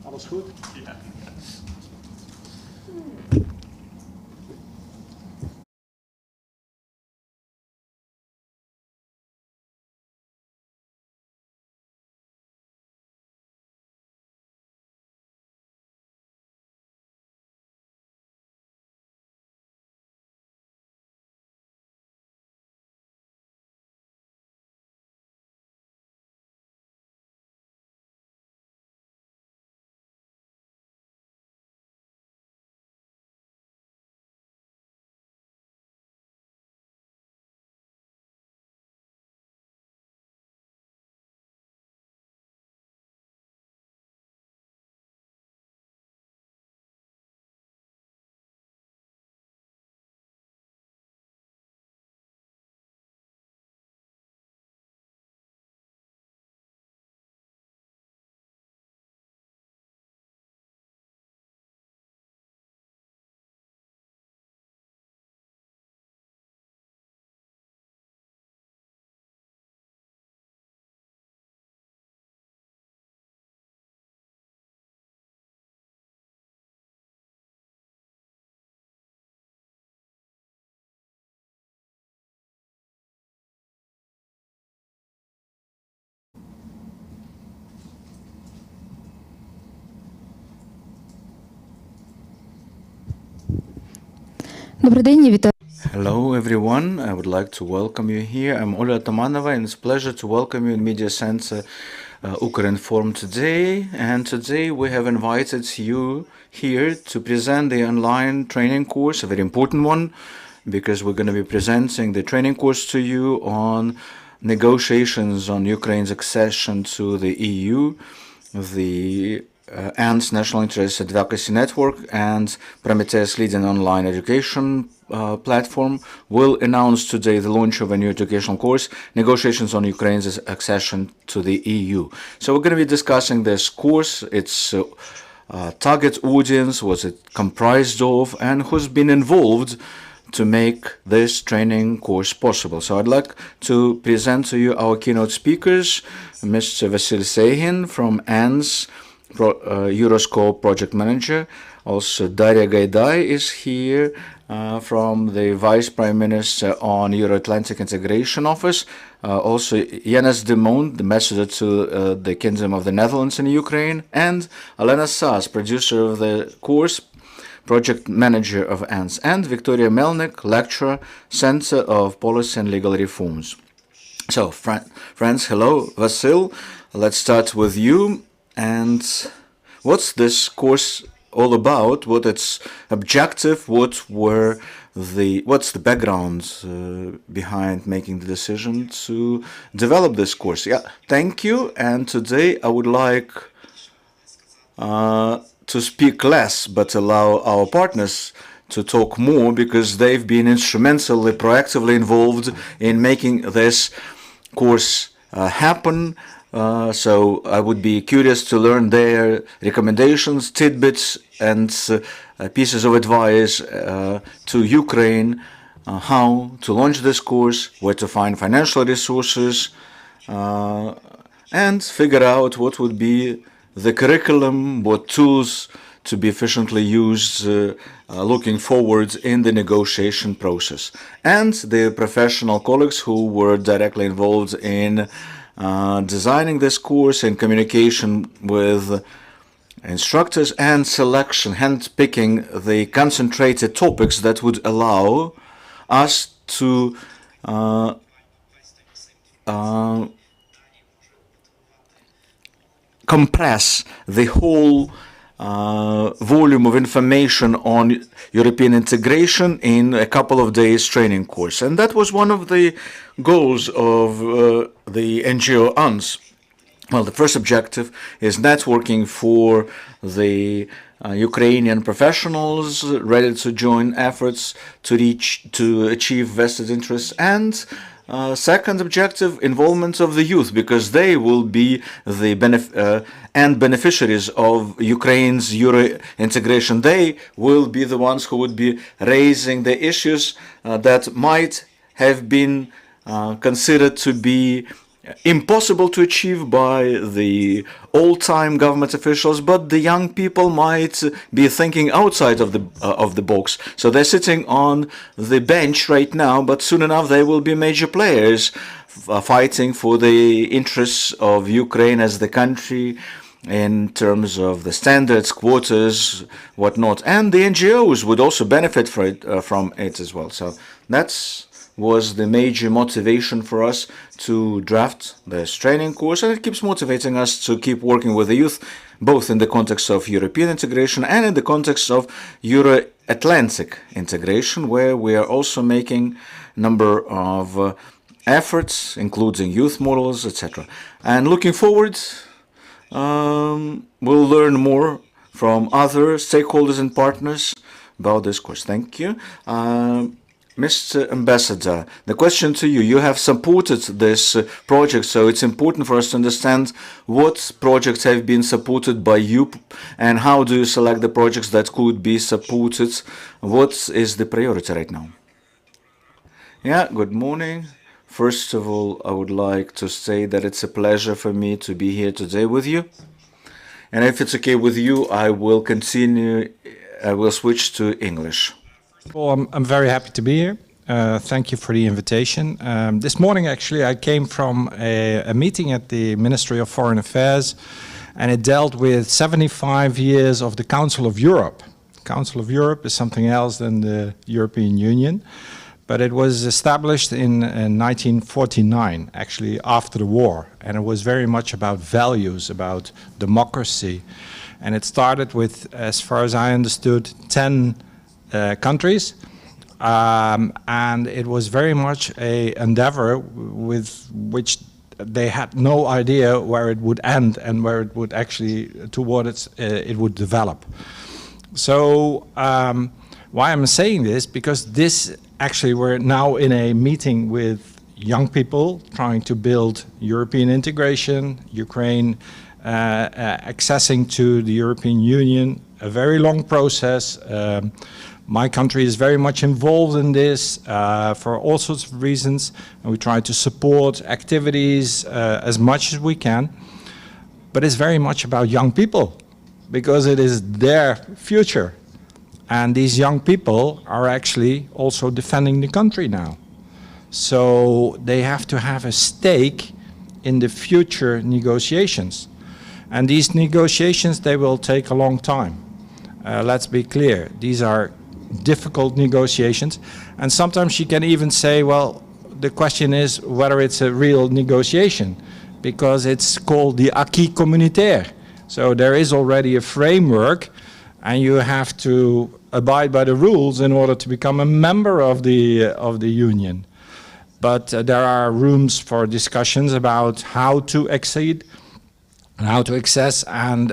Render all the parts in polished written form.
Alles goed? Ja. Добрий день, вітаю. Hello everyone, I would like to welcome you here. I'm Olena Sas and it's a pleasure to welcome you in Media Center Ukraine-Inform today. And today we have invited you here to present the online training course, a very important one, because we're going to be presenting the training course to you on negotiations on Ukraine's accession to the EU, the AND's National Interest Advocacy Network and Prometheus leading online education platform will announce today the launch of a new educational course, Negotiations on Ukraine's Accession to the EU. So we're going to be discussing this course, its target audience, what it comprised of, and who's been involved to make this training course possible. So I'd like to present to you our keynote speakers, Mr. Vasily Sehin from AND's Euroscope project manager. Also, Daria Gaidai is here from the Vice Prime Minister on Euro-Atlantic Integration Office. Also, Janez Demont, the ambassador to the Kingdom of the Netherlands in Ukraine. And Olena Sas, producer of the course, project manager of ANDS. And Victoria Melnyk, lecturer, Center of Policy and Legal Reforms. So, friends, hello. Vasil, let's start with you. And what's this course all about? What its objective? What's the background behind making the decision to develop this course? Yeah, thank you. And today I would like to speak less, but allow our partners to talk more, because they've been instrumentally, proactively involved in making this course happen. So I would be curious to learn their recommendations, tidbits, and pieces of advice to Ukraine, how to launch this course, where to find financial resources, and figure out what would be the curriculum, what tools to be efficiently used looking forward in the negotiation process. And the professional colleagues who were directly involved in designing this course, in communication with instructors, and selection, hand-picking the concentrated topics that would allow us to compress the whole volume of information on European integration in a couple of days training course. And that was one of the goals of the NGO ANDS. Well, the first objective is networking for the Ukrainian professionals ready to join efforts to achieve vested interests, and second objective, involvement of the youth, because they will be the beneficiaries of Ukraine's Euro integration. They will be the ones who would be raising the issues that might have been considered to be impossible to achieve by the old-time government officials, but the young people might be thinking outside of the box. So they're sitting on the bench right now, but soon enough they will be major players fighting for the interests of Ukraine as the country in terms of the standards, quotas, whatnot, and the NGOs would also benefit from it as well. So that's was the major motivation for us to draft this training course, and it keeps motivating us to keep working with the youth, both in the context of European integration and in the context of Euro-Atlantic integration, where we are also making a number of efforts, including youth models, etc. And looking forward, we'll learn more from other stakeholders and partners about this course. Thank you. Mr. Ambassador, the question to you, you have supported this project, so it's important for us to understand what projects have been supported by you and how do you select the projects that could be supported. What is the priority right now? Yeah, good morning. First of all, I would like to say that it's a pleasure for me to be here today with you. And if it's okay with you, I will continue, I will switch to English. Well, I'm very happy to be here. Thank you for the invitation. This morning, actually, I came from a meeting at the Ministry of Foreign Affairs, and it dealt with 75 years of the Council of Europe. Council of Europe is something else than the European Union, but it was established in 1949, actually after the war, and it was very much about values, about democracy, and it started with, as far as I understood, 10 countries, and it was very much a endeavor with which they had no idea where it would end and where it would actually towards it would develop. So why I'm saying this, because this actually we're now in a meeting with young people trying to build European integration, Ukraine accessing to the European Union, a very long process. My country is very much involved in this for all sorts of reasons, and we try to support activities as much as we can. But it's very much about young people, because it is their future. And these young people are actually also defending the country now. So they have to have a stake in the future negotiations. And these negotiations, they will take a long time. Let's be clear, these are difficult negotiations, and sometimes you can even say, well, the question is whether it's a real negotiation, because it's called the acquis communautaire. So there is already a framework, and you have to abide by the rules in order to become a member of the union. But there are rooms for discussions about how to accede, and how to access, and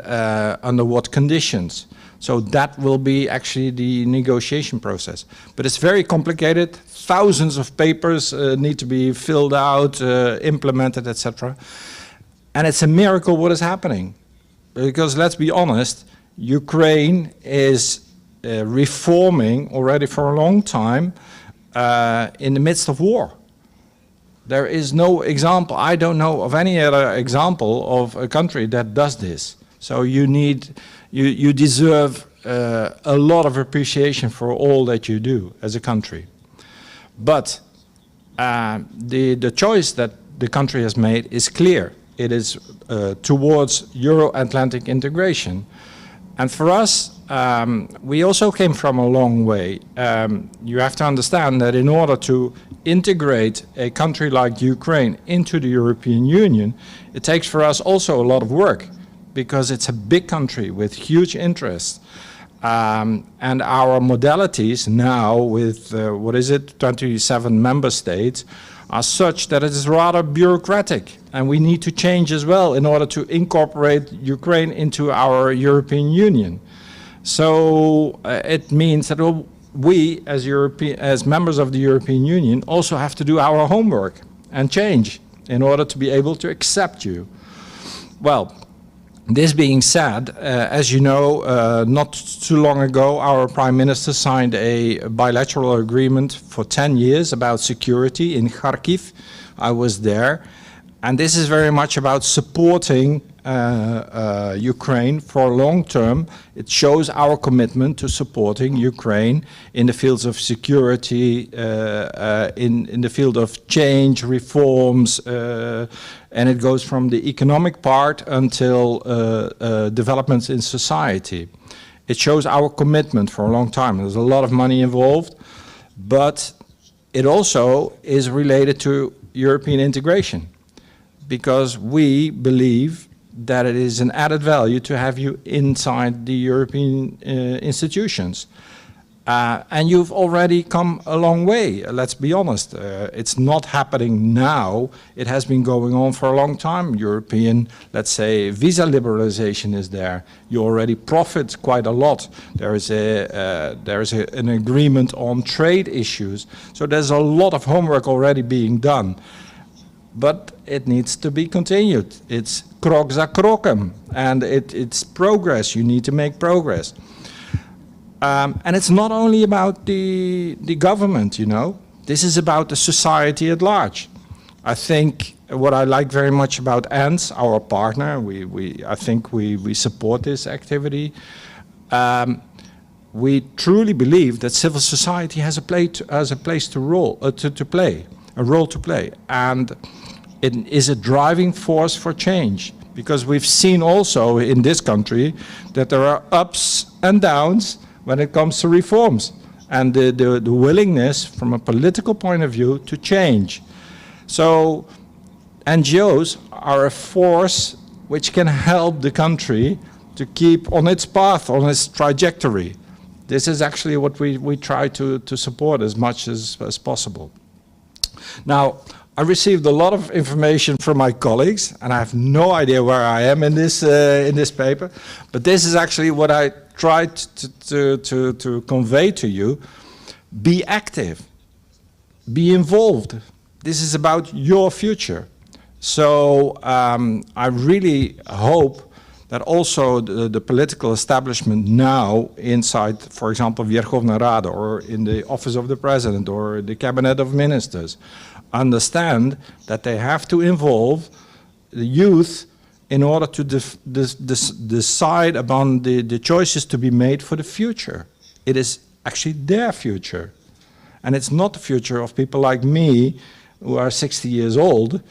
under what conditions. So that will be actually the negotiation process. But it's very complicated. Thousands of papers need to be filled out, implemented, etc. And it's a miracle what is happening. Because let's be honest, Ukraine is reforming already for a long time in the midst of war. There is no example, I don't know of any other example of a country that does this. So you deserve a lot of appreciation for all that you do as a country. But the choice that the country has made is clear. It is towards Euro-Atlantic integration. And for us, we also came from a long way. You have to understand that in order to integrate a country like Ukraine into the European Union, it takes for us also a lot of work, because it's a big country with huge interests. And our modalities now with, 27 member states are such that it is rather bureaucratic. And we need to change as well in order to incorporate Ukraine into our European Union. So it means that we, as members of the European Union, also have to do our homework and change in order to be able to accept you. Well, this being said, as you know, not too long ago, our Prime Minister signed a bilateral agreement for 10 years about security in Kharkiv. I was there. And this is very much about supporting Ukraine for long term. It shows our commitment to supporting Ukraine in the fields of security, in the field of change, reforms, and it goes from the economic part until developments in society. It shows our commitment for a long time. There's a lot of money involved, but it also is related to European integration, because we believe that it is an added value to have you inside the European institutions. And you've already come a long way, let's be honest. It's not happening now. It has been going on for a long time. European, let's say, visa liberalization is there. You already profit quite a lot. There is an agreement on trade issues. So there's a lot of homework already being done. But it needs to be continued. It's krok za krokem, and it's progress. You need to make progress. And it's not only about the government, you know. This is about the society at large. I think what I like very much about ANS, our partner, I think we support this activity. We truly believe that civil society has a role to play, and it is a driving force for change, because we've seen also in this country that there are ups and downs when it comes to reforms and the willingness from a political point of view to change. So NGOs are a force which can help the country to keep on its path, on its trajectory. This is actually what we try to support as much as possible. Now, I received a lot of information from my colleagues, and I have no idea where I am in this paper, but this is actually what I tried to convey to you. Be active, be involved. This is about your future. So I really hope that also the political establishment now inside, for example, Верховна Rada, or in the office of the president or the cabinet of ministers, understand that they have to involve the youth in order to decide upon the choices to be made for the future. It is actually their future. And it's not the future of people like me who are 60 years old.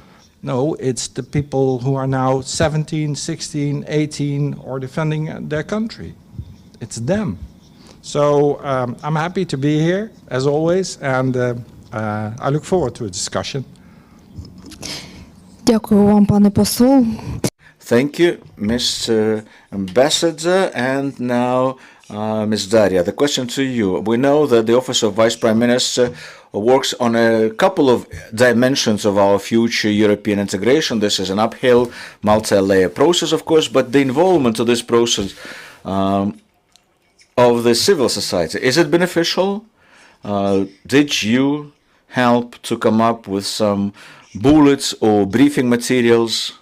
No, it's the people who are now 17, 16, 18, or defending their country. It's them. So I'm happy to be here, as always, and I look forward to a discussion. Дякую вам, пане посол. Thank you, Mr. Ambassador. And now, Ms. Daria, the question to you. We know that the Office of Vice Prime Minister works on a couple of dimensions of our future European integration. This is an uphill, multi-layer process, of course, but the involvement of this process of the civil society, is it beneficial? Did you help to come up with some bullets or briefing materials?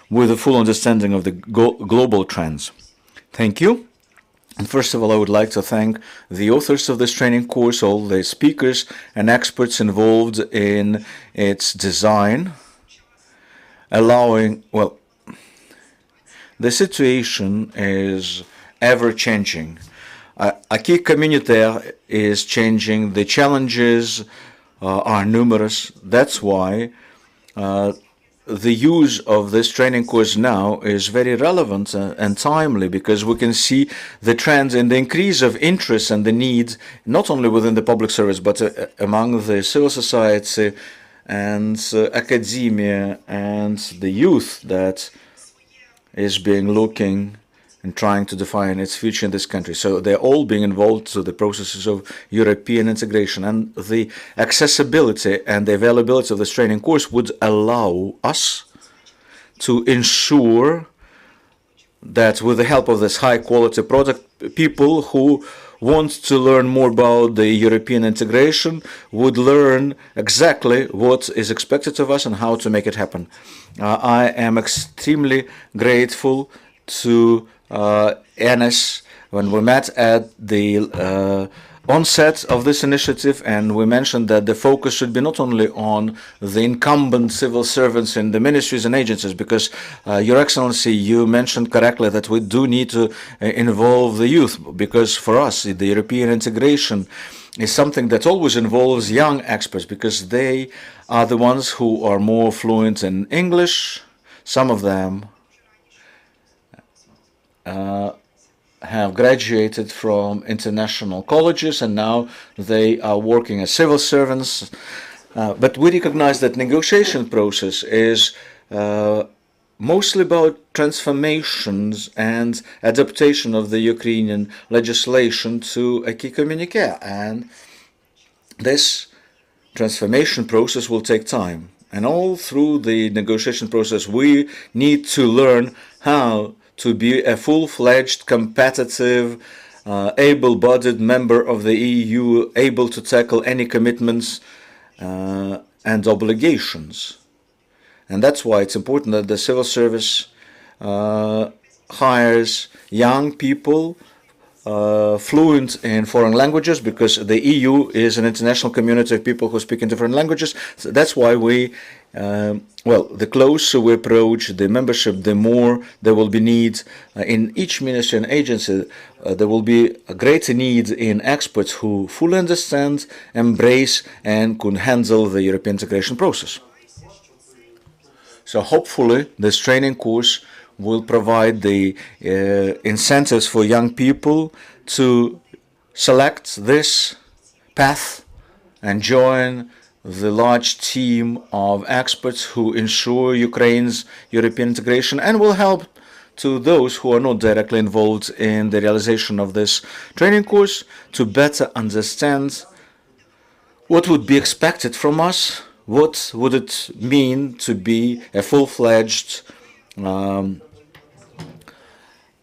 With a full understanding of the global trends. Thank you. And first of all, I would like to thank the authors of this training course, all the speakers and experts involved in its design, allowing, well, the situation is ever-changing. Acquis communautaire is changing. The challenges are numerous. That's why the use of this training course now is very relevant and timely, because we can see the trends in the increase of interest and the needs, not only within the public service, but among the civil society and academia and the youth that is being looking and trying to define its future in this country. So they're all being involved to the processes of European integration, and the accessibility and the availability of this training course would allow us to ensure that with the help of this high quality product, people who want to learn more about the European integration would learn exactly what is expected of us and how to make it happen. I am extremely grateful to Enes when we met at the onset of this initiative, and we mentioned that the focus should be not only on the incumbent civil servants in the ministries and agencies, because Your Excellency, you mentioned correctly that we do need to involve the youth, because for us the European integration is something that always involves young experts, because they are the ones who are more fluent in English. Some of them have graduated from international colleges and now they are working as civil servants. But we recognize that negotiation process is mostly about transformations and adaptation of the Ukrainian legislation to a key communique. And this transformation process will take time. And all through the negotiation process, we need to learn how to be a full-fledged, competitive, able-bodied member of the EU, able to tackle any commitments and obligations. And that's why it's important that the civil service hires young people fluent in foreign languages, because the EU is an international community of people who speak in different languages. So that's why we the closer we approach the membership, the more there will be need in each ministry and agency. There will be a greater need in experts who fully understand, embrace, and can handle the European integration process. So hopefully this training course will provide the incentives for young people to select this path and join the large team of experts who ensure Ukraine's European integration, and will help to those who are not directly involved in the realization of this training course to better understand what would be expected from us, what would it mean to be a full-fledged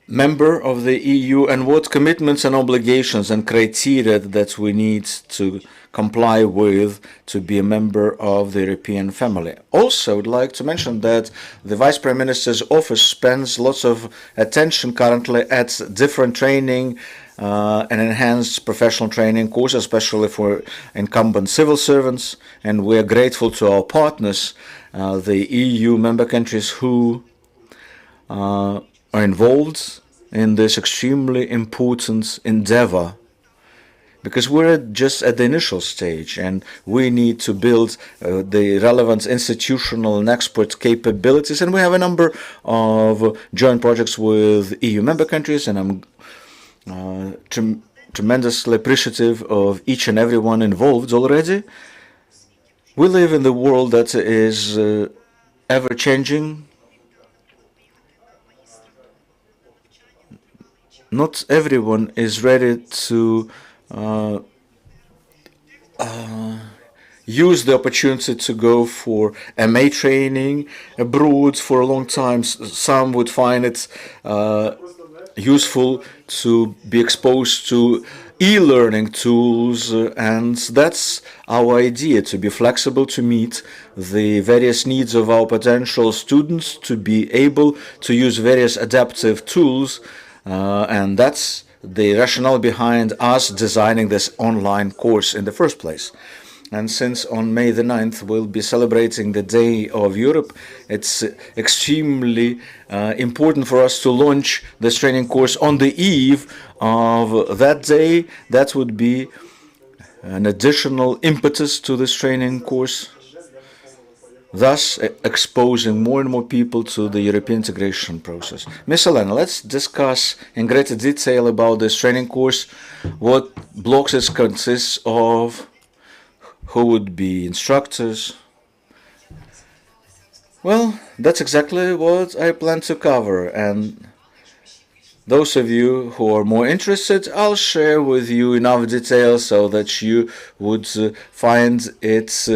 member of the EU, and what commitments and obligations and criteria that we need to comply with to be a member of the European family. Also, I would like to mention that the Vice Prime Minister's office spends lots of attention currently at different training and enhanced professional training courses, especially for incumbent civil servants, and we are grateful to our partners, the EU member countries, who are involved in this extremely important endeavor, because we're just at the initial stage and we need to build the relevant institutional and expert capabilities, and we have a number of joint projects with EU member countries, and I'm tremendously appreciative of each and everyone involved already. We live in the world that is ever-changing. Not everyone is ready to use the opportunity to go for MA training abroad for a long time. Some would find it useful to be exposed to e-learning tools, and that's our idea, to be flexible, to meet the various needs of our potential students, to be able to use various adaptive tools, and that's the rationale behind us designing this online course in the first place. And since on May the 9th we'll be celebrating the Day of Europe, it's extremely important for us to launch this training course on the eve of that day. That would be an additional impetus to this training course, thus exposing more and more people to the European integration process. Ms. Olena, let's discuss in greater detail about this training course, what blocks it consists of, who would be instructors. Well, that's exactly what I plan to cover, and those of you who are more interested, I'll share with you enough details so that you would find it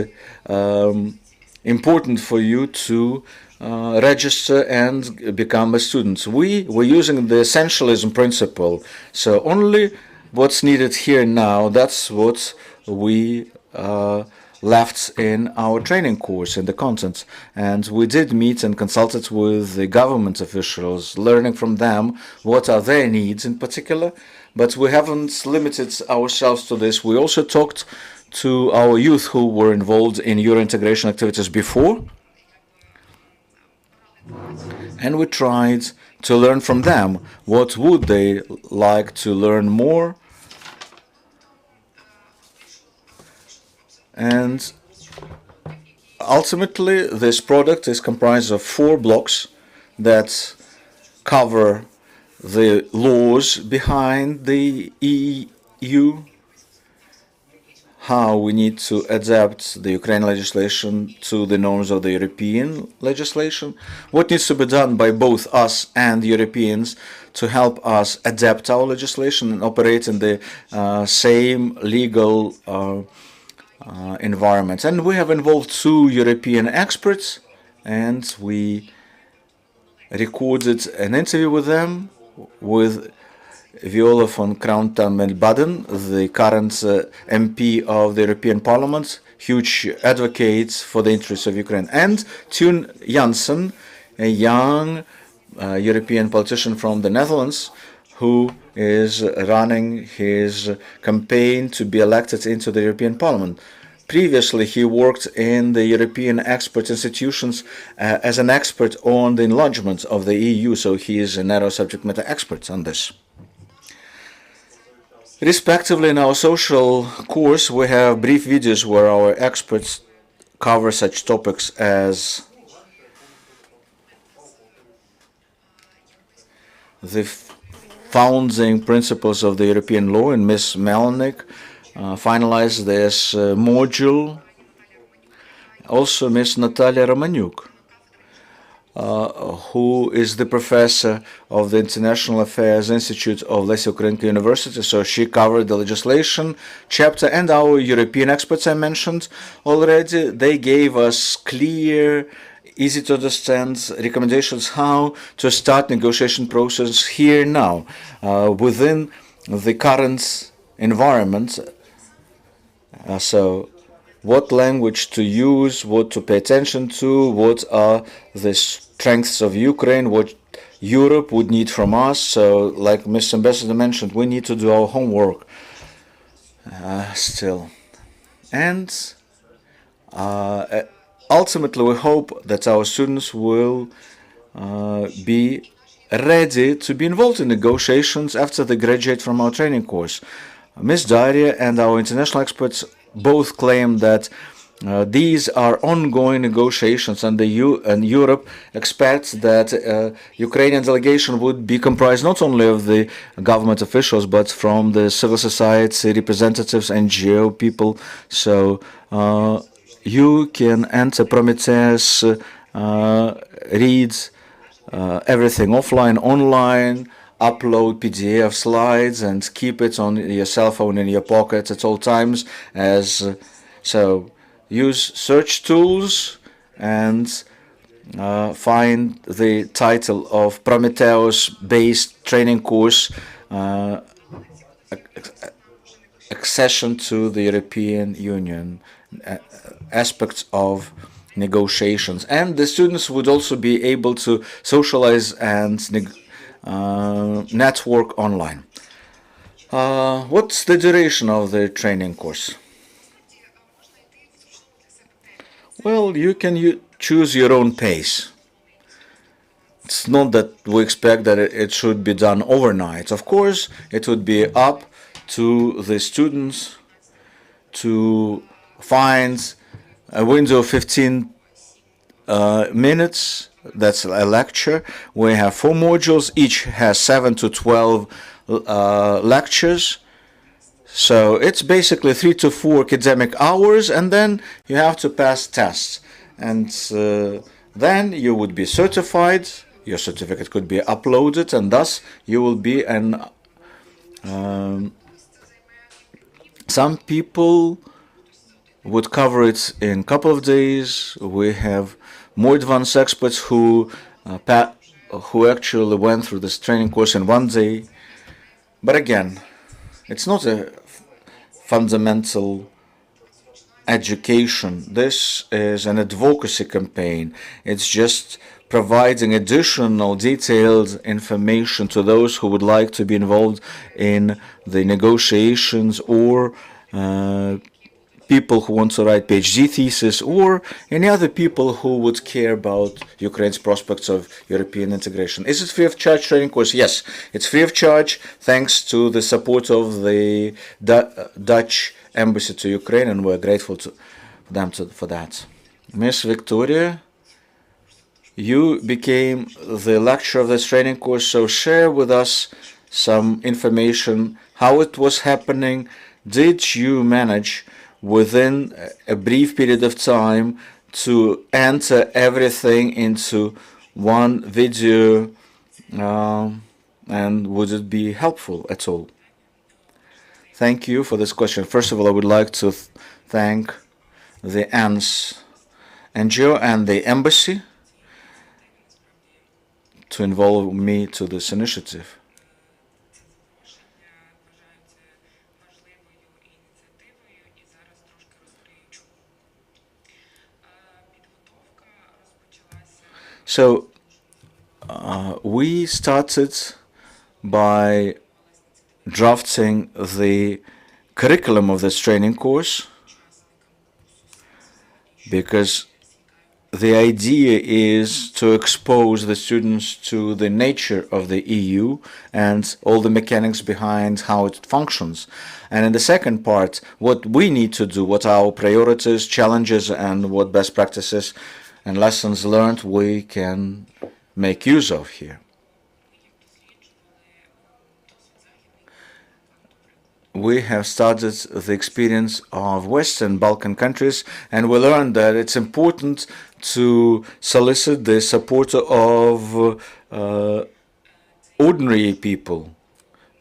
important for you to register and become a student. We're using the essentialism principle. So only what's needed here now, that's what we left in our training course in the content. And we did meet and consulted with the government officials, learning from them what are their needs in particular. But we haven't limited ourselves to this. We also talked to our youth who were involved in Euro integration activities before. And we tried to learn from them. What would they like to learn more? And ultimately, this product is comprised of 4 blocks that cover the laws behind the EU, how we need to adapt the Ukraine legislation to the norms of the European legislation, what needs to be done by both us and Europeans to help us adapt our legislation and operate in the same legal environment. And we have involved 2 European experts, and we recorded an interview with them, with Viola von Kramten-Melbaden, the current MP of the European Parliament, huge advocate for the interests of Ukraine, and Tune Janssen, a young European politician from the Netherlands, who is running his campaign to be elected into the European Parliament. Previously, he worked in the European expert institutions as an expert on the enlargement of the EU, so he is a narrow subject matter expert on this. Respectively, in our social course, we have brief videos where our experts cover such topics as the founding principles of the European law, and Ms. Melnyk finalized this module. Also, Ms. Natalia Romanyuk, who is the professor of the International Affairs Institute of Lesya Ukrainka University. So she covered the legislation chapter, and our European experts I mentioned already. They gave us clear, easy to understand recommendations how to start negotiation process here now within the current environment. So what language to use, what to pay attention to, what are the strengths of Ukraine, what Europe would need from us. So like Mr. Ambassador mentioned, we need to do our homework still. And ultimately, we hope that our students will be ready to be involved in negotiations after they graduate from our training course. Ms. Daria and our international experts both claim that these are ongoing negotiations, and Europe expects that Ukrainian delegation would be comprised not only of the government officials, but from the civil society representatives, NGO people. So you can enter Prometheus, read everything offline, online, upload PDF slides, and keep it on your cell phone in your pocket at all times. So use search tools and find the title of Prometheus-based training course, accession to the European Union, aspects of negotiations. And the students would also be able to socialize and network online. What's the duration of the training course? Well, you can choose your own pace. It's not that we expect that it should be done overnight. Of course, it would be up to the students to find a window of 15 minutes. That's a lecture. We have 4 modules. Each has 7 to 12 lectures. So it's basically 3 to 4 academic hours, and then you have to pass tests. And then you would be certified. Your certificate could be uploaded, and thus you will be an... some people would cover it in a couple of days. We have more advanced experts who actually went through this training course in 1 day. But again, it's not a fundamental education. This is an advocacy campaign. It's just providing additional detailed information to those who would like to be involved in the negotiations, or people who want to write PhD thesis, or any other people who would care about Ukraine's prospects of European integration. Is it free of charge training course? Yes, it's free of charge thanks to the support of the Dutch embassy to Ukraine, and we're grateful to them for that. Miss Victoria, you became the lecturer of this training course, so share with us some information, how it was happening. Did you manage within a brief period of time to enter everything into one video, and would it be helpful at all? Thank you for this question. First of all, I would like to thank the ANS NGO and the embassy to involve me to this initiative. So we started by drafting the curriculum of this training course, because the idea is to expose the students to the nature of the EU and all the mechanics behind how it functions. And in the second part, what we need to do, what our priorities, challenges, and what best practices and lessons learned we can make use of here. We have studied the experience of Western Balkan countries, and we learned that it's important to solicit the support of ordinary people,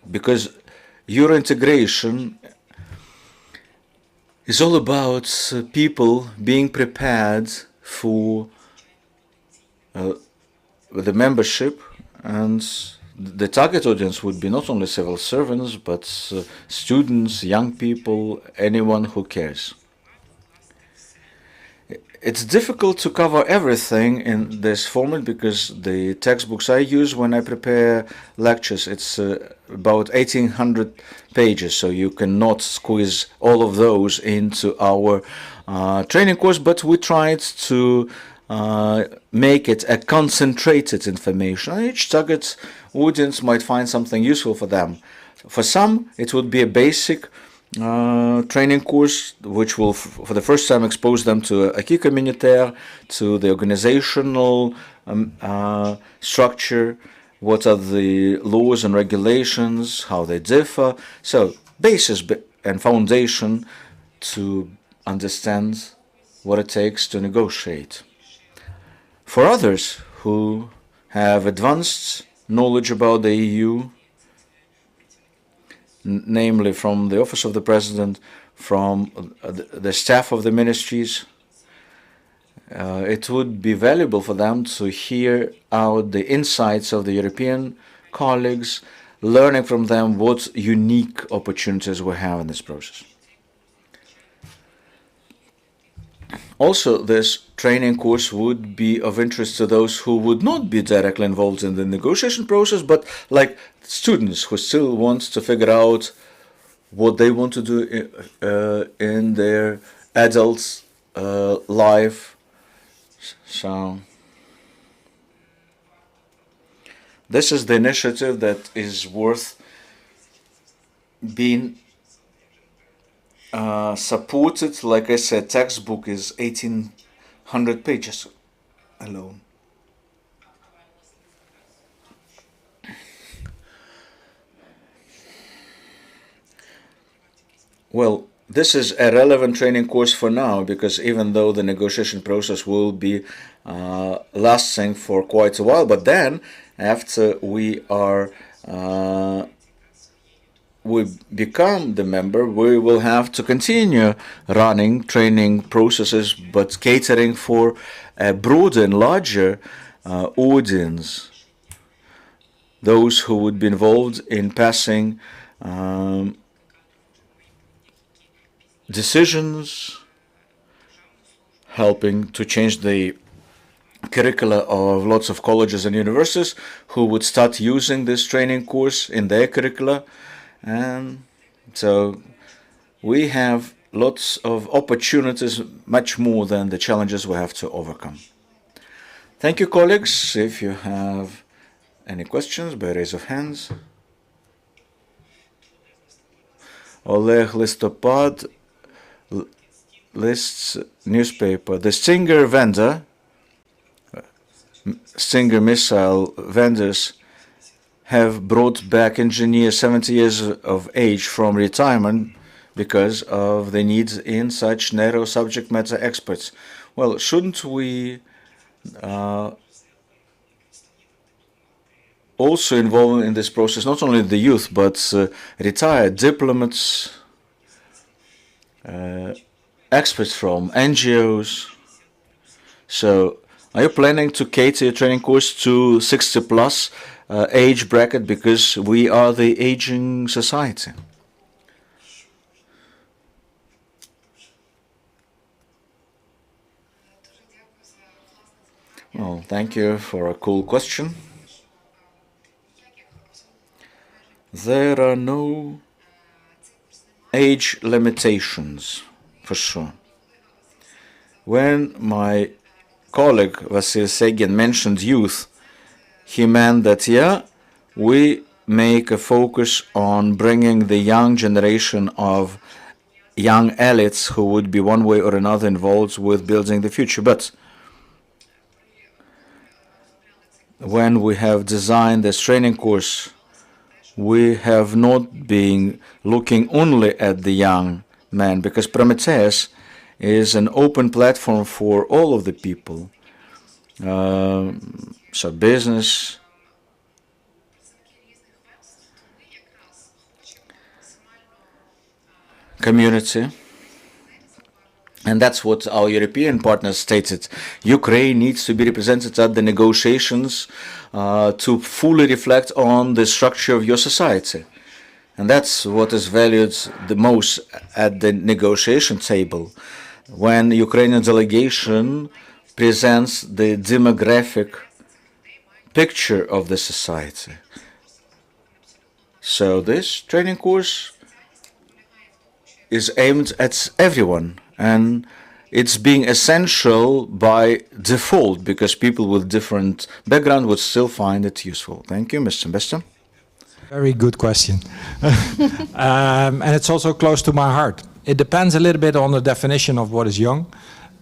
because Euro integration is all about people being prepared for the membership, and the target audience would be not only civil servants, but students, young people, anyone who cares. It's difficult to cover everything in this format because the textbooks I use when I prepare lectures, it's about 1,800 pages, so you cannot squeeze all of those into our training course, but we tried to make it a concentrated information. Each target audience might find something useful for them. For some, it would be a basic training course, which will for the first time expose them to acquis communautaire, to the organizational structure, what are the laws and regulations, how they differ. So basis and foundation to understand what it takes to negotiate. For others who have advanced knowledge about the EU, namely from the Office of the President, from the staff of the ministries, it would be valuable for them to hear out the insights of the European colleagues, learning from them what unique opportunities we have in this process. Also, this training course would be of interest to those who would not be directly involved in the negotiation process, but like students who still want to figure out what they want to do in their adult life. So this is the initiative that is worth being supported. Like I said, textbook is 1,800 pages alone. Well, this is a relevant training course for now, because even though the negotiation process will be lasting for quite a while, but then after we we become the member, we will have to continue running training processes, but catering for a broader and larger audience. Those who would be involved in passing decisions, helping to change the curricula of lots of colleges and universities who would start using this training course in their curricula. And so we have lots of opportunities, much more than the challenges we have to overcome. Thank you, colleagues. If you have any questions, by raise of hands. Oleg Listopad lists newspaper. The Stinger missile vendors have brought back engineers 70 years of age from retirement because of the needs in such narrow subject matter experts. Well, shouldn't we also involve in this process not only the youth, but retired diplomats, experts from NGOs? So, are you planning to cater your training course to 60 plus age bracket, because we are the aging society? Well, thank you for a cool question. There are no age limitations, for sure. When my colleague Vasil Segin mentioned youth, he meant that, yeah, we make a focus on bringing the young generation of young elites who would be one way or another involved with building the future. But when we have designed this training course, we have not been looking only at the young men, because Prometheus is an open platform for all of the people. So business, community, and that's what our European partners stated. Ukraine needs to be represented at the negotiations to fully reflect on the structure of your society. And that's what is valued the most at the negotiation table. When Ukrainian delegation presents the demographic picture of the society. So this training course is aimed at everyone, and it's being essential by default because people with different background would still find it useful. Thank you, Mr. Bester. Very good question. And it's also close to my heart. It depends a little bit on the definition of what is young,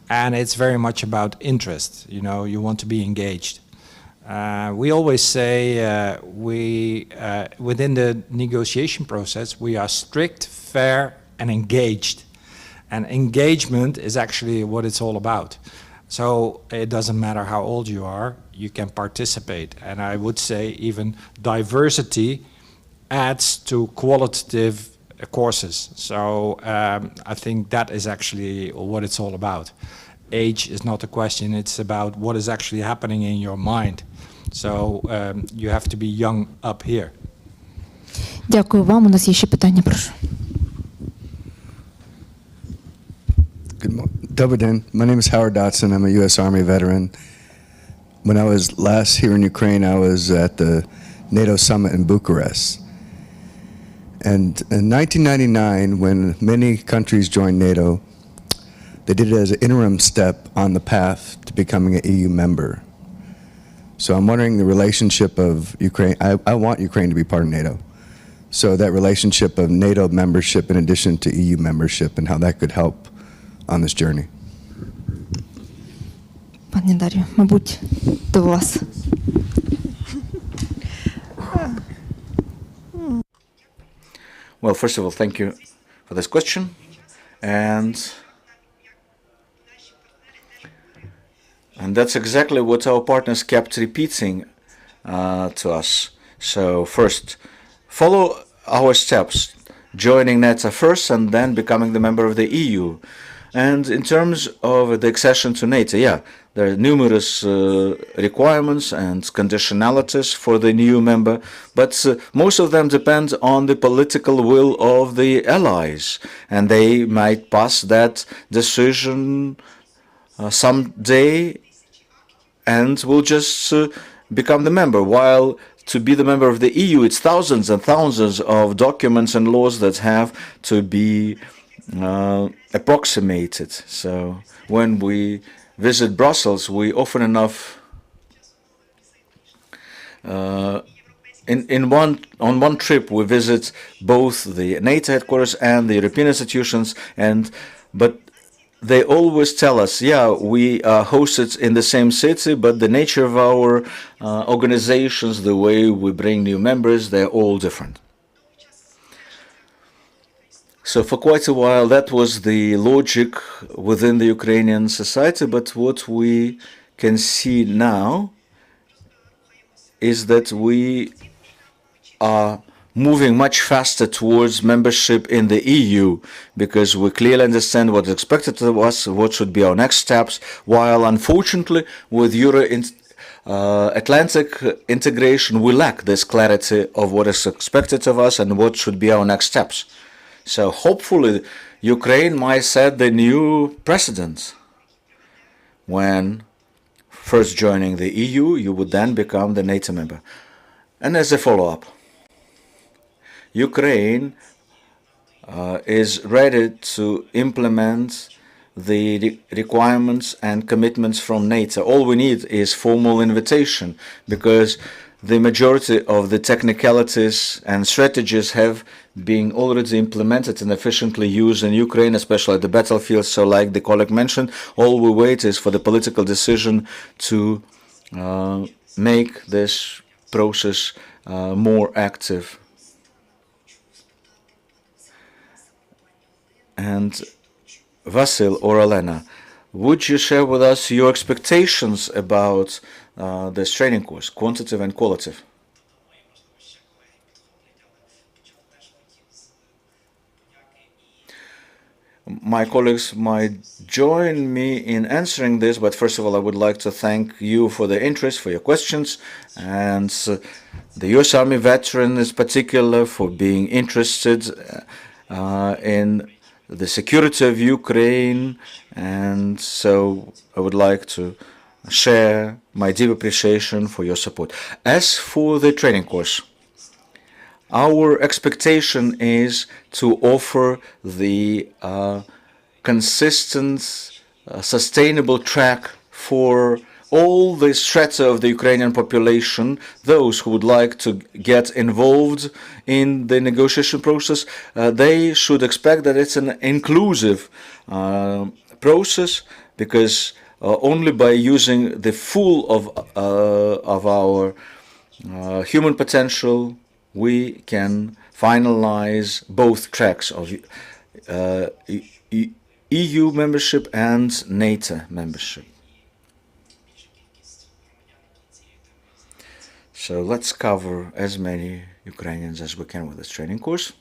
and it's very much about interest. You know, you want to be engaged. We always say within the negotiation process, we are strict, fair, and engaged. And engagement is actually what it's all about. So it doesn't matter how old you are, you can participate. And I would say even diversity adds to qualitative courses. So I think that is actually what it's all about. Age is not a question, it's about what is actually happening in your mind. So you have to be young up here. Дякую вам. У нас є ще питання, прошу. Добрый день. My name is Howard Dotson. I'm a U.S. Army veteran. When I was last here in Ukraine, I was at the NATO summit in Bucharest. And in 1999, when many countries joined NATO, they did it as an interim step on the path to becoming an EU member. So I'm wondering the relationship of Ukraine. I want Ukraine to be part of NATO. So that relationship of NATO membership in addition to EU membership and how that could help on this journey. Пані Дар'ю, мабуть, до вас. Well, first of all, thank you for this question. And that's exactly what our partners kept repeating to us. So first, follow our steps joining NATO first and then becoming the member of the EU. And in terms of the accession to NATO, yeah, there are numerous requirements and conditionalities for the new member, but most of them depend on the political will of the allies, and they might pass that decision someday and will just become the member. While to be the member of the EU, it's thousands and thousands of documents and laws that have to be approximated. So when we visit Brussels, we often enough on one trip we visit both the NATO headquarters and the European institutions, but they always tell us, yeah, we are hosted in the same city, but the nature of our organizations, the way we bring new members, they're all different. So for quite a while, that was the logic within the Ukrainian society, but what we can see now is that we are moving much faster towards membership in the EU, because we clearly understand what is expected of us, what should be our next steps, while unfortunately with Euro-Atlantic integration, we lack this clarity of what is expected of us and what should be our next steps. So hopefully Ukraine might set the new precedent. When first joining the EU, you would then become the NATO member. And as a follow-up, Ukraine is ready to implement the requirements and commitments from NATO. All we need is formal invitation, because the majority of the technicalities and strategies have been already implemented and efficiently used in Ukraine, especially at the battlefield. So like the colleague mentioned, all we wait is for the political decision to make this process more active. And Vasil or Olena, would you share with us your expectations about this training course, quantitative and qualitative? My colleagues might join me in answering this, but first of all, I would like to thank you for the interest, for your questions, and the U.S. Army veteran in particular for being interested in the security of Ukraine. And so I would like to share my deep appreciation for your support. As for the training course, our expectation is to offer the consistent, sustainable track for all the strata of the Ukrainian population, those who would like to get involved in the negotiation process. They should expect that it's an inclusive process, because only by using the full of our human potential, we can finalize both tracks of EU membership and NATO membership. So let's cover as many Ukrainians as we can with this training course.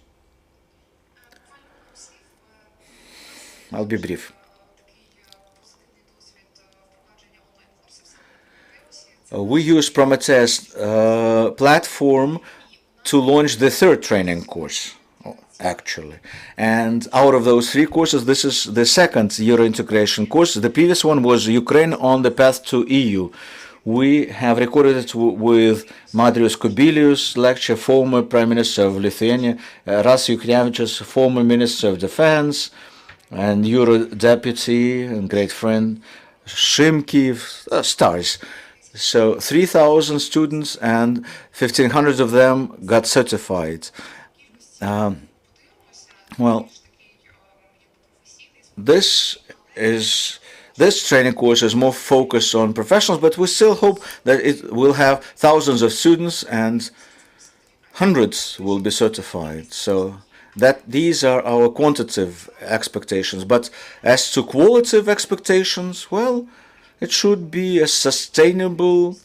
I'll be brief. We use Prometheus platform to launch the third training course, actually. And out of those three courses, this is the second Euro integration course. The previous one was Ukraine on the path to EU. We have recorded it with Madrius Kubilius, lecturer, former Prime Minister of Lithuania, Ras Juknevičius, former Minister of Defense, and Euro deputy and great friend, Shimkiv, stars. So 3,000 students and 1,500 of them got certified. Well, this training course is more focused on professionals, but we still hope that it will have thousands of students and hundreds will be certified. So that these are our quantitative expectations. But as to qualitative expectations, well, it should be a sustainable,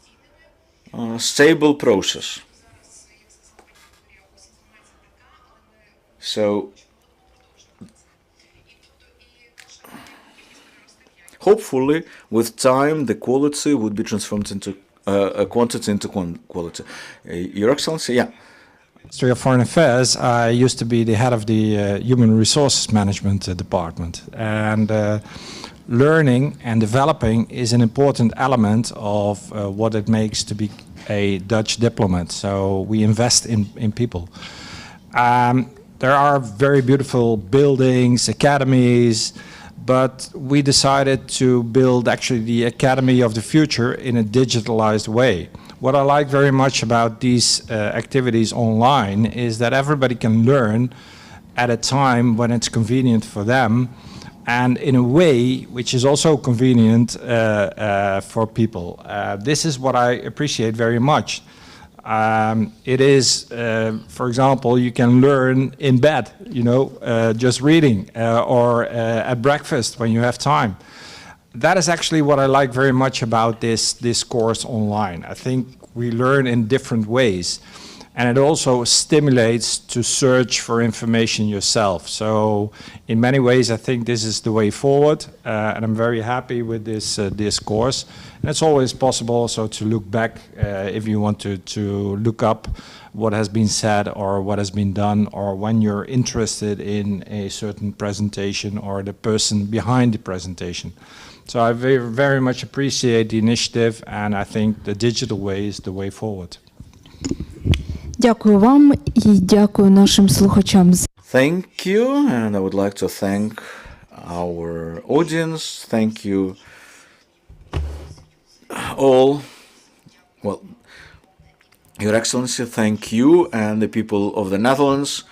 stable process. So hopefully, with time, the quality would be transformed into quantity into quality. Your Excellency, yeah. Ministry of Foreign Affairs, I used to be the head of the Human Resources Management Department. And learning and developing is an important element of what it makes to be a Dutch diplomat. So we invest in people. There are very beautiful buildings, academies, but we decided to build actually the Academy of the Future in a digitalized way. What I like very much about these activities online is that everybody can learn at a time when it's convenient for them and in a way which is also convenient for people. This is what I appreciate very much. It is, for example, you can learn in bed, just reading, or at breakfast when you have time. That is actually what I like very much about this course online. I think we learn in different ways, and it also stimulates to search for information yourself. So in many ways, I think this is the way forward, and I'm very happy with this course. And it's always possible also to look back if you want to look up what has been said or what has been done, or when you're interested in a certain presentation or the person behind the presentation. So I very, very much appreciate the initiative, and I think the digital way is the way forward. Дякую вам і дякую нашим слухачам. Thank you, and I would like to thank our audience. Thank you all. Well, Your Excellency, thank you and the people of the Netherlands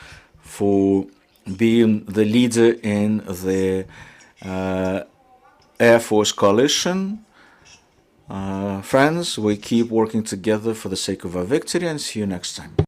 for being the leader in the Air Force Coalition. Friends, we keep working together for the sake of our victory, and see you next time.